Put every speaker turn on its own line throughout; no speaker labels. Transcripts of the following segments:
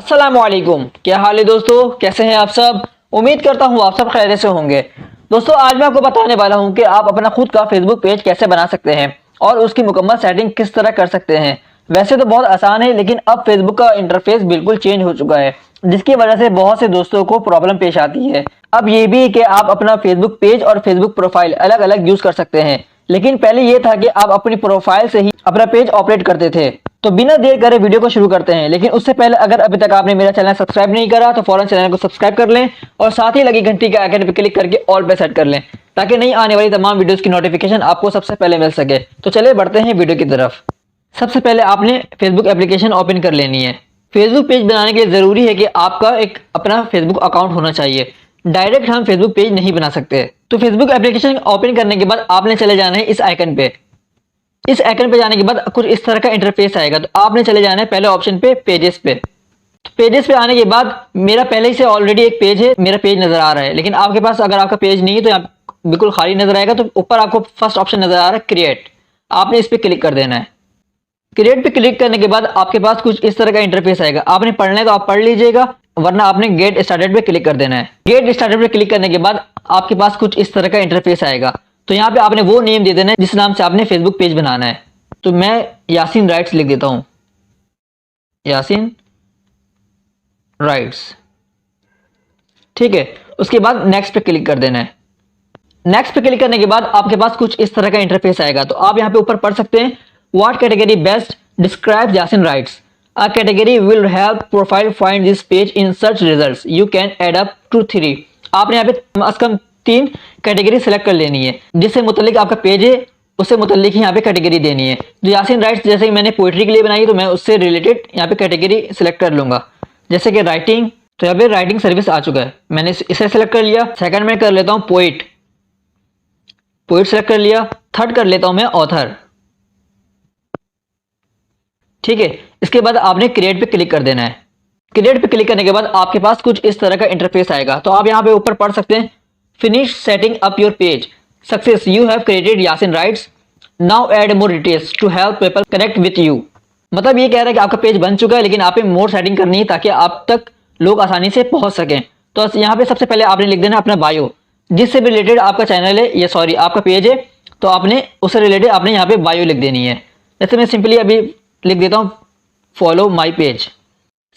अस्सलामुअलैकुम, क्या हाल है दोस्तों। कैसे हैं आप सब। उम्मीद करता हूँ आप सब खैरियत से होंगे। दोस्तों आज मैं आपको बताने वाला हूँ कि आप अपना खुद का फेसबुक पेज कैसे बना सकते हैं और उसकी मुकम्मल सेटिंग किस तरह कर सकते हैं। वैसे तो बहुत आसान है, लेकिन अब फेसबुक का इंटरफेस बिल्कुल चेंज हो चुका है, जिसकी वजह से बहुत से दोस्तों को प्रॉब्लम पेश आती है। अब ये भी कि आप अपना फेसबुक पेज और फेसबुक प्रोफाइल अलग अलग यूज कर सकते हैं, लेकिन पहले ये था कि आप अपनी प्रोफाइल से ही अपना पेज ऑपरेट करते थे। तो बिना देर करे वीडियो को शुरू करते हैं, लेकिन उससे पहले अगर अभी तक आपने मेरा चैनल सब्सक्राइब नहीं करा तो फौरन चैनल को सब्सक्राइब कर लें और साथ ही लगी घंटी के आइकन पर क्लिक करके ऑल पे सेट कर लें, ताकि नई आने वाली तमाम वीडियोस की नोटिफिकेशन आपको सबसे पहले मिल सके। तो चलिए बढ़ते हैं वीडियो की तरफ। सबसे पहले आपने फेसबुक एप्लीकेशन ओपन कर लेनी है। फेसबुक पेज बनाने के लिए जरूरी है कि आपका एक अपना फेसबुक अकाउंट होना चाहिए। डायरेक्ट हम फेसबुक पेज नहीं बना सकते। तो फेसबुक एप्लीकेशन ओपन करने के बाद आपने चले जाना है इस आइकन पे। इस आइकन पे जाने के बाद कुछ इस तरह का इंटरफेस आएगा। तो आपने चले जाना है पहले ऑप्शन पे, पेजेस पे। तो पेजेस पे आने के बाद मेरा पहले ही से ऑलरेडी एक पेज है, मेरा पेज नजर आ रहा है। लेकिन आपके पास अगर आपका पेज नहीं है तो यहाँ बिल्कुल खाली नजर आएगा। तो ऊपर आपको फर्स्ट ऑप्शन नजर आ रहा है क्रिएट, आपने इस पे क्लिक कर देना है। क्रिएट पे क्लिक करने के बाद आपके पास कुछ इस तरह का इंटरफेस आएगा। आपने पढ़ना है तो आप पढ़ लीजिएगा, वरना आपने गेट स्टार्टेड पे क्लिक कर देना है। गेट स्टार्टेड पे क्लिक करने के बाद आपके पास कुछ इस तरह का इंटरफेस आएगा। तो यहाँ पे आपने वो नेम दे देना है जिस नाम से आपने फेसबुक पेज बनाना है। तो मैं यासीन राइट्स लिख देता हूं, यासीन राइट्स। ठीक है, उसके बाद नेक्स्ट पे क्लिक कर देना है। नेक्स्ट पे क्लिक करने के बाद आपके पास कुछ इस तरह का इंटरफेस आएगा। तो आप यहाँ पे ऊपर पढ़ सकते हैं, what category best describe Yasin writes, a category will help profile find this page in search results, you can add up to 3। आपने यहाँ पे कम अज कम 3 कैटेगरी सेलेक्ट कर लेनी है, जिससे मुतल्लिक आपका पेज है उससे मुतल्लिक ही यहाँ पे कैटेगरी देनी है। तो यासीन राइट्स जैसे कि मैंने पोइट्री के लिए बनाई, तो मैं उससे रिलेटेड यहाँ पे कैटेगरी सिलेक्ट कर लूंगा, जैसे कि राइटिंग। तो यहाँ पे राइटिंग सर्विस आ चुका है, मैंने इसे सेलेक्ट कर लिया। सेकंड में कर लेता हूँ पोइट, पोइट सेलेक्ट कर लिया। थर्ड कर लेता हूं मैं ऑथर। ठीक है, इसके बाद आपने क्रिएट पे क्लिक कर देना है। क्रिएट पे क्लिक करने के बाद आपके पास कुछ इस तरह का इंटरफेस आएगा। तो आप यहाँ पे ऊपर पढ़ सकते हैं, finish setting up your page success, you have created Yasin writes, now add more details to help people connect with you. मतलब ये कह रहा है कि आपका पेज बन चुका है, लेकिन आप पे मोर सेटिंग करनी है ताकि आप तक लोग आसानी से पहुंच सकें। तो यहाँ पे सबसे पहले आपने लिख देना अपना बायो, जिससे भी रिलेटेड आपका चैनल है, ये सॉरी आपका पेज है, तो आपने उससे रिलेटेड आपने यहाँ पे बायो लिख देनी है। जैसे मैं सिंपली अभी लिख देता हूँ फॉलो माय पेज।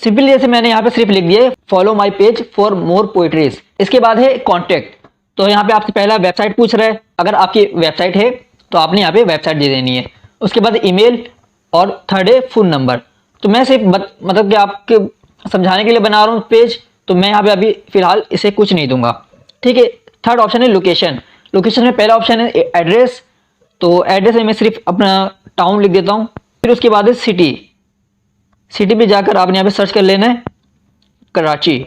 सिंपली जैसे मैंने यहाँ पे सिर्फ लिख दिया follow my page for more poetries. इसके बाद है कॉन्टेक्ट। तो यहाँ पे आपसे पहला वेबसाइट पूछ रहा है, अगर आपकी वेबसाइट है तो आपने यहाँ पे वेबसाइट दे देनी है। उसके बाद ईमेल और थर्ड है फोन नंबर। तो मैं सिर्फ मतलब कि आपके समझाने के लिए बना रहा हूँ पेज, तो मैं यहाँ पे अभी फिलहाल इसे कुछ नहीं दूंगा। ठीक है, थर्ड ऑप्शन है लोकेशन। लोकेशन में पहला ऑप्शन है एड्रेस, तो एड्रेस में मैं सिर्फ अपना टाउन लिख देता हूँ। फिर उसके बाद है सिटी, सिटी पे जाकर आपने यहाँ पे सर्च कर लेना है कराची।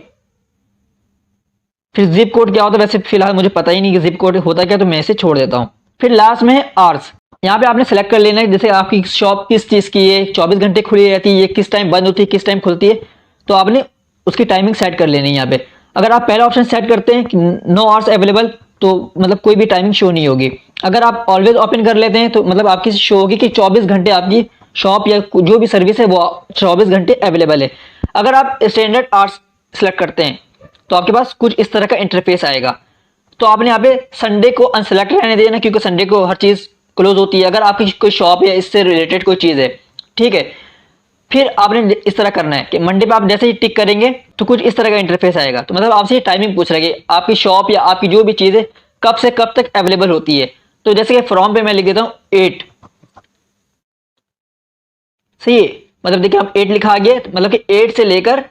फिर जिप कोड क्या होता है, वैसे फिलहाल मुझे पता ही नहीं कि जिप कोड होता क्या, तो मैं इसे छोड़ देता हूँ। फिर लास्ट में है आवर्स, यहाँ पे आपने सेलेक्ट कर लेना है जैसे आपकी शॉप किस चीज की है, 24 घंटे खुली रहती है, किस टाइम बंद होती है, किस टाइम खुलती है, तो आपने उसकी टाइमिंग सेट कर लेनी है यहाँ पे। अगर आप पहला ऑप्शन सेट करते हैं कि नो आवर्स अवेलेबल, तो मतलब कोई भी टाइमिंग शो नहीं होगी। अगर आप ऑलवेज ओपन कर लेते हैं तो मतलब आपकी शो होगी कि 24 घंटे आपकी शॉप या जो भी सर्विस है वो 24 घंटे अवेलेबल है। अगर आप स्टैंडर्ड आवर्स सेलेक्ट करते हैं तो आपके पास कुछ इस तरह का इंटरफेस आएगा। तो आपने यहाँ पे संडे को अनसेलेक्ट रहने देना, क्योंकि संडे को हर चीज क्लोज होती है अगर आपकी कोई शॉप या इससे रिलेटेड कोई चीज है। ठीक है, फिर आपने इस तरह करना है कि मंडे पे आप जैसे ही टिक करेंगे तो कुछ इस तरह का इंटरफेस आएगा। तो मतलब आपसे टाइमिंग पूछ रहा है कि आपकी शॉप या आपकी जो भी चीज है कब से कब तक अवेलेबल होती है। तो जैसे कि फ्रॉम पे मैं लिख देता हूँ 8। सही है, मतलब देखिए आप 8 लिखा गया, मतलब कि 8 से लेकर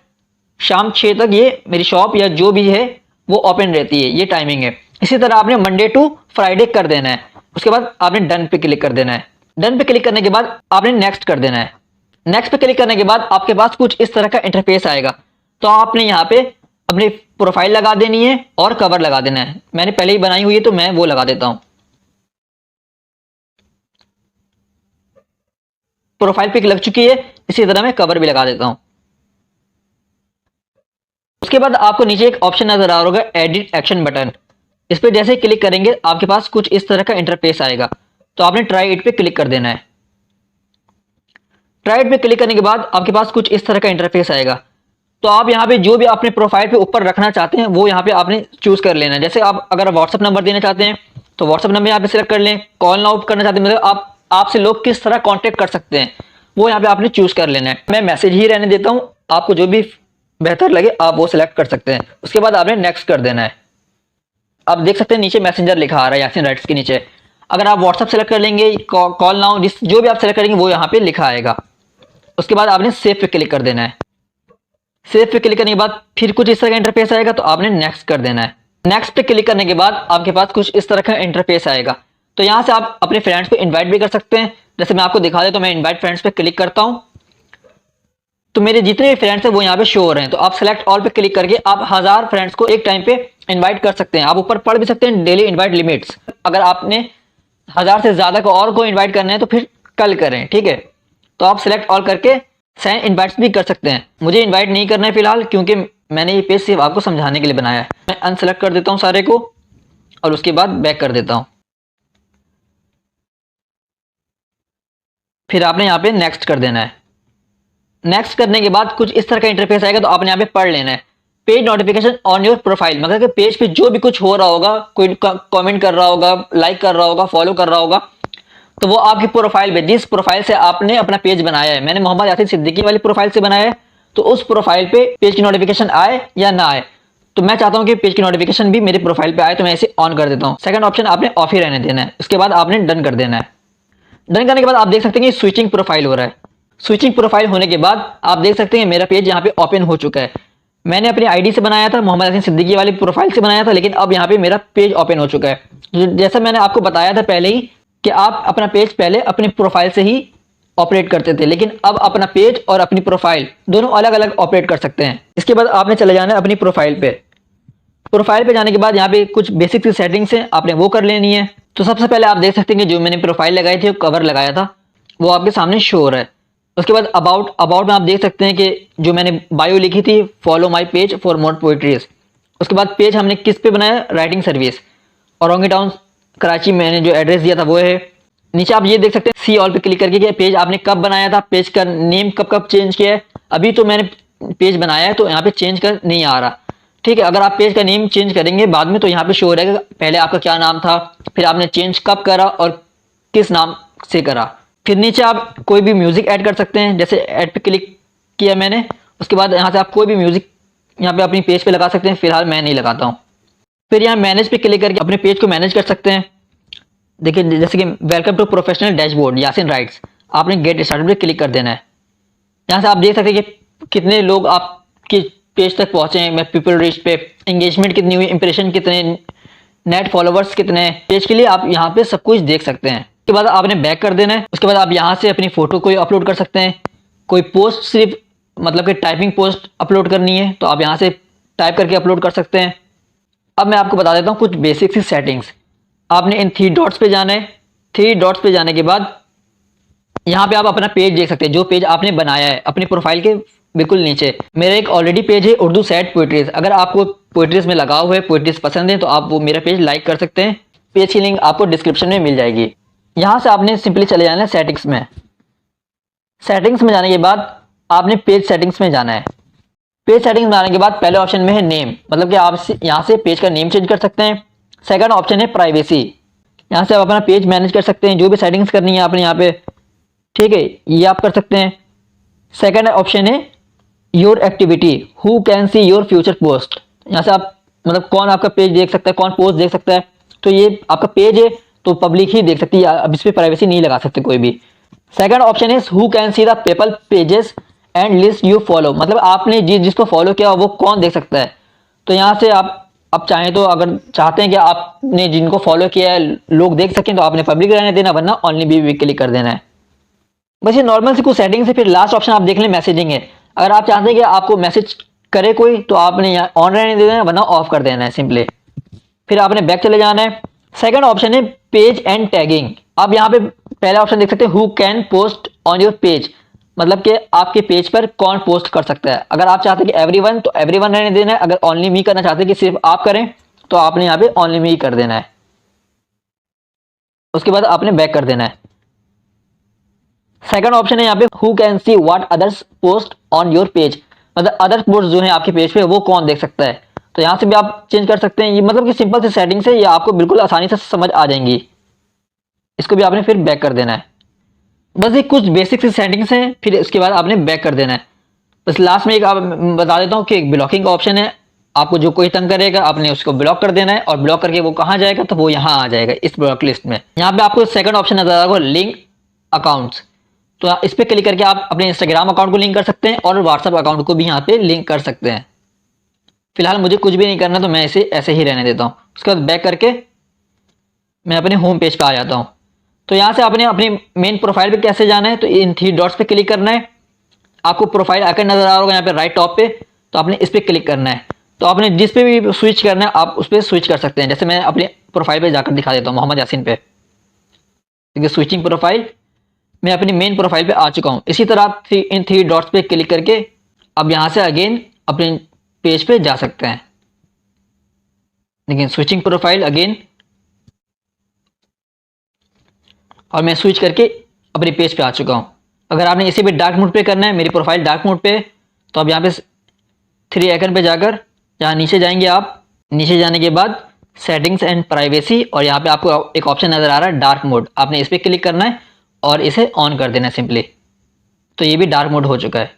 शाम 6 तक ये मेरी शॉप या जो भी है वो ओपन रहती है, ये टाइमिंग है। इसी तरह आपने मंडे टू फ्राइडे कर देना है। उसके बाद आपने डन पे क्लिक कर देना है। डन पे क्लिक करने के बाद आपने नेक्स्ट कर देना है। नेक्स्ट पे क्लिक करने के बाद आपके पास कुछ इस तरह का इंटरफेस आएगा। तो आपने यहाँ पे अपनी प्रोफाइल लगा देनी है और कवर लगा देना है। मैंने पहले ही बनाई हुई है तो मैं वो लगा देता हूं। प्रोफाइल पिक लग चुकी है, इसी तरह मैं कवर भी लगा देता हूं। उसके बाद आपको नीचे एक ऑप्शन नजर आ रहा होगा एडिट एक्शन बटन, इस पर जैसे क्लिक करेंगे आपके पास कुछ इस तरह का इंटरफेस आएगा। तो आपने ट्राई इट पे क्लिक कर देना है। ट्राई इट पे क्लिक करने के बाद आपके पास कुछ इस तरह का इंटरफेस आएगा। तो आप यहाँ पे जो भी अपने प्रोफाइल पे ऊपर रखना चाहते हैं वो यहाँ पे आपने चूज कर लेना है। जैसे आप अगर व्हाट्सअप नंबर देना चाहते हैं तो व्हाट्सअप नंबर यहाँ पे सिलेक्ट कर लें। कॉल नाउ करना चाहते हैं मतलब आप आपसे लोग किस तरह कांटेक्ट कर सकते हैं वो यहाँ पे आपने चूज कर लेना है। मैं मैसेज ही रहने देता हूँ, आपको जो भी बेहतर लगे आप वो सिलेक्ट कर सकते हैं। उसके बाद आपने नेक्स्ट कर देना है। आप देख सकते हैं नीचे मैसेंजर लिखा आ रहा है यासीन राइट्स के नीचे। अगर आप व्हाट्सअप सेलेक्ट कर लेंगे, कॉल नाउ जिस जो भी आप सेलेक्ट करेंगे वो यहाँ पे लिखा आएगा। उसके बाद आपने सेव पे क्लिक कर देना है। सेव पे क्लिक करने के बाद फिर कुछ इस तरह का इंटरफेस आएगा तो आपने नेक्स्ट कर देना है। नेक्स्ट पे क्लिक करने के बाद आपके पास कुछ इस तरह का इंटरफेस आएगा। तो यहाँ से आप अपने फ्रेंड्स को इनवाइट भी कर सकते हैं। जैसे मैं आपको दिखा देता हूँ, मैं इनवाइट फ्रेंड्स पे क्लिक करता हूँ तो मेरे जितने भी फ्रेंड्स हैं वो यहाँ पे शो हो रहे हैं। तो आप सेलेक्ट ऑल पे क्लिक करके आप 1000 फ्रेंड्स को एक टाइम पे इनवाइट कर सकते हैं। आप ऊपर पढ़ भी सकते हैं डेली इनवाइट लिमिट्स। अगर आपने 1000 से ज्यादा को और को इनवाइट करना है तो फिर कल करें, ठीक है। तो आप सिलेक्ट ऑल करके सेंड इनवाइट्स भी कर सकते हैं। मुझे इनवाइट नहीं करना है फिलहाल क्योंकि मैंने ये पेज सिर्फ आपको समझाने के लिए बनाया है। मैं अनसेलेक्ट कर देता हूँ सारे को और उसके बाद बैक कर देता हूँ। फिर आपने यहाँ पे नेक्स्ट कर देना है। नेक्स्ट करने के बाद कुछ इस तरह का इंटरफेस आएगा तो आपने यहाँ पे पढ़ लेना है page notification on your profile. मतलब कि पेज पे जो भी कुछ हो रहा होगा, कोई कमेंट कर रहा होगा, लाइक कर रहा होगा, फॉलो कर रहा होगा, तो वो आपकी प्रोफाइल पे, जिस प्रोफाइल से आपने अपना पेज बनाया है, मैंने मोहम्मद यासीन सिद्दीकी वाली प्रोफाइल से बनाया है, तो उस प्रोफाइल पे पेज की नोटिफिकेशन आए या ना आए। तो मैं चाहता हूं कि पेज की नोटिफिकेशन भी मेरी प्रोफाइल पे आए तो मैं इसे ऑन कर देता हूं। सेकंड ऑप्शन आपने ऑफ ही रहने देना है। उसके बाद आपने डन कर देना है। डन करने के बाद आप देख सकते हैं कि स्विचिंग प्रोफाइल हो रहा है। स्विचिंग प्रोफाइल होने के बाद आप देख सकते हैं मेरा पेज यहाँ पे ओपन हो चुका है। मैंने अपनी आईडी से बनाया था, मोहम्मद यासीन सिद्दीकी वाली प्रोफाइल से बनाया था, लेकिन अब यहाँ पे मेरा पेज ओपन हो चुका है। जैसा मैंने आपको बताया था पहले ही कि आप अपना पेज पहले अपनी प्रोफाइल से ही ऑपरेट करते थे, लेकिन अब अपना पेज और अपनी प्रोफाइल दोनों अलग अलग ऑपरेट कर सकते हैं। इसके बाद आपने चले जाना है अपनी प्रोफाइल पे। प्रोफाइल पे जाने के बाद यहाँ पे कुछ बेसिक सी सेटिंग्स हैं, आपने वो कर लेनी है। तो सबसे पहले आप देख सकते हैं कि जो मैंने प्रोफाइल लगाई थी, कवर लगाया था, वो आपके सामने शो हो रहा है। उसके बाद अबाउट में आप देख सकते हैं कि जो मैंने बायो लिखी थी, follow my page for more poetries. उसके बाद पेज हमने किस पे बनाया, writing service Orangi town Karachi, मैंने जो एड्रेस दिया था वो है। नीचे आप ये देख सकते हैं सी ऑल पे क्लिक करके कि पेज आपने कब बनाया था, पेज का नेम कब कब चेंज किया है। अभी तो मैंने पेज बनाया है तो यहाँ पे चेंज कर नहीं आ रहा, ठीक है। अगर आप पेज का नेम चेंज करेंगे बाद में तो यहाँ पे शो हो रहेगा पहले आपका क्या नाम था, फिर आपने चेंज कब करा और किस नाम से करा। फिर नीचे आप कोई भी म्यूजिक ऐड कर सकते हैं, जैसे ऐड पे क्लिक किया मैंने। उसके बाद यहाँ से आप कोई भी म्यूजिक यहाँ पे अपनी पेज पे लगा सकते हैं, फिलहाल मैं नहीं लगाता हूँ। फिर यहाँ मैनेज पे क्लिक करके अपने पेज को मैनेज कर सकते हैं। देखिए जैसे कि welcome to professional dashboard Yasin writes, आपने गेट स्टार्टेड पे क्लिक कर देना है। यहाँ से आप देख सकते हैं कि कितने लोग आपके पेज तक पहुंचे हैं, मैं पीपल रीच पे, एंगेजमेंट कितनी हुई, इंप्रेशन कितने, नेट फॉलोवर्स कितने। पेज के लिए आप यहाँ पे सब कुछ देख सकते हैं। उसके बाद आपने बैक कर देना है। उसके बाद आप यहाँ से अपनी फोटो कोई अपलोड कर सकते हैं। कोई पोस्ट सिर्फ मतलब कि टाइपिंग पोस्ट अपलोड करनी है तो आप यहाँ से टाइप करके अपलोड कर सकते हैं। अब मैं आपको बता देता हूँ कुछ बेसिक सी सेटिंग्स। आपने इन 3 डॉट्स पे जाना है। 3 डॉट्स पे जाने के बाद यहाँ पे आप अपना पेज देख सकते हैं, जो पेज आपने बनाया है अपनी प्रोफाइल के बिल्कुल नीचे। मेरा एक ऑलरेडी पेज है उर्दू सैड पोइट्रीज। अगर आपको पोइट्रीज में लगाव हुए पोइट्रीज पसंद है तो आप वो मेरा पेज लाइक कर सकते हैं। पेज की लिंक आपको डिस्क्रिप्शन में मिल जाएगी। यहाँ से आपने सिंपली चले जाना है सेटिंग्स में। सेटिंग्स में जाने के बाद आपने पेज सेटिंग्स में जाना है। पेज सेटिंग्स में आने के बाद पहले ऑप्शन में है नेम, मतलब कि आप यहाँ से पेज का नेम चेंज कर सकते हैं। सेकंड ऑप्शन है प्राइवेसी, यहाँ से आप अपना पेज मैनेज कर सकते हैं, जो भी सेटिंग्स करनी है आपने यहाँ पे, ठीक है, ये आप कर सकते हैं। सेकंड ऑप्शन है your activity, who can see your future post, यहाँ से आप मतलब कौन आपका पेज देख सकता है, कौन पोस्ट देख सकता है। तो ये आपका पेज है तो पब्लिक ही देख सकती है, अब इस पर प्राइवेसी नहीं लगा सकते कोई भी। सेकंड ऑप्शन है who can see the people pages and list you follow, मतलब आपने जिसको फॉलो किया वो कौन देख सकता है। तो यहाँ से आप चाहें तो अगर चाहते हैं कि आपने जिनको फॉलो किया है लोग देख सकें तो आपने पब्लिक रहने देना, वरना ओनली भी क्लिक कर देना है। बस ये नॉर्मल सी कुछ सेटिंग से। फिर लास्ट ऑप्शन आप देख लें मैसेजिंग है। अगर आप चाहते हैं कि आपको मैसेज करे कोई तो आपने यहाँ ऑन रहने देना है, वरना ऑफ कर देना है सिंपली। फिर आपने बैक चले जाना है। सेकंड ऑप्शन है पेज एंड टैगिंग। आप यहाँ पे पहला ऑप्शन देख सकते हैं who can post on your page, मतलब कि आपके पेज पर कौन पोस्ट कर सकता है। अगर आप चाहते हैं कि एवरीवन तो एवरीवन रहने देना है, अगर ओनली मी करना चाहते हैं कि सिर्फ आप करें तो आपने यहाँ पे ओनली मी कर देना है। उसके बाद आपने बैक कर देना है। सेकंड ऑप्शन है यहाँ पे who can see what others post on your page, मतलब अदर पोस्ट जो है आपके पेज पे वो कौन देख सकता है। तो यहाँ से भी आप चेंज कर सकते हैं। ये मतलब कि सिंपल सी सेटिंग से ये आपको बिल्कुल आसानी से समझ आ जाएंगी। इसको भी आपने फिर बैक कर देना है। बस ये कुछ बेसिक सी सेटिंग्स हैं, फिर इसके बाद आपने बैक कर देना है। बस लास्ट में एक आप बता देता हूँ कि एक ब्लॉकिंग का ऑप्शन है। आपको जो कोई तंग करेगा आपने उसको ब्लॉक कर देना है, और ब्लॉक करके वो कहाँ जाएगा, तो वो यहाँ आ जाएगा इस ब्लॉक लिस्ट में। यहाँ पे आपको सेकंड ऑप्शन नजर आ रहा होगा, लिंक अकाउंट्स। तो इस पर क्लिक करके आप अपने इंस्टाग्राम अकाउंट को लिंक कर सकते हैं और व्हाट्सएप अकाउंट को भी यहाँ पे लिंक कर सकते हैं। फिलहाल मुझे कुछ भी नहीं करना, तो मैं इसे ऐसे ही रहने देता हूँ। उसके बाद बैक करके मैं अपने होम पेज पे आ जाता हूँ। तो यहाँ से आपने अपनी मेन प्रोफाइल पे कैसे जाना है, तो इन 3 डॉट्स पे क्लिक करना है। आपको प्रोफाइल आइकन नजर आ रहा होगा यहाँ पे राइट टॉप पे, तो आपने इस पे क्लिक करना है। तो आपने जिस पे भी स्विच करना है आप उस पर स्विच कर सकते हैं। जैसे मैं अपनी प्रोफाइल पे जाकर दिखा देता हूँ, मोहम्मद यासीन पे, देखिए स्विचिंग प्रोफाइल, मैं अपनी मेन प्रोफाइल पे आ चुका हूँ। इसी तरह आप इन 3 डॉट्स पे क्लिक करके अब यहाँ से अगेन अपने पेज पे जा सकते हैं। लेकिन स्विचिंग प्रोफाइल अगेन, और मैं स्विच करके अपने पेज पे आ चुका हूँ। अगर आपने इसी पे डार्क मोड पे करना है, मेरी प्रोफाइल डार्क मोड पे, तो अब यहाँ पे 3 आइकन पे जाकर यहाँ नीचे जाएंगे आप। नीचे जाने के बाद सेटिंग्स एंड प्राइवेसी, और यहाँ पे आपको एक ऑप्शन नजर आ रहा है डार्क मोड, आपने इस पर क्लिक करना है और इसे ऑन कर देना है सिंपली। तो ये भी डार्क मोड हो चुका है।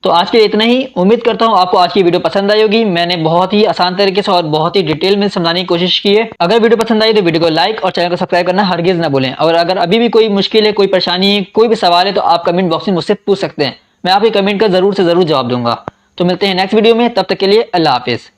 तो आज के लिए इतना ही। उम्मीद करता हूँ आपको आज की वीडियो पसंद आई होगी। मैंने बहुत ही आसान तरीके से और बहुत ही डिटेल में समझाने की कोशिश की है। अगर वीडियो पसंद आई तो वीडियो को लाइक और चैनल को सब्सक्राइब करना हरगिज ना भूलें। और अगर अभी भी कोई मुश्किल है, कोई परेशानी है, कोई भी सवाल है, तो आप कमेंट बॉक्स में मुझसे पूछ सकते हैं। मैं आपके कमेंट का जरूर से जरूर जवाब दूंगा। तो मिलते हैं नेक्स्ट वीडियो में, तब तक के लिए अल्लाह हाफिज।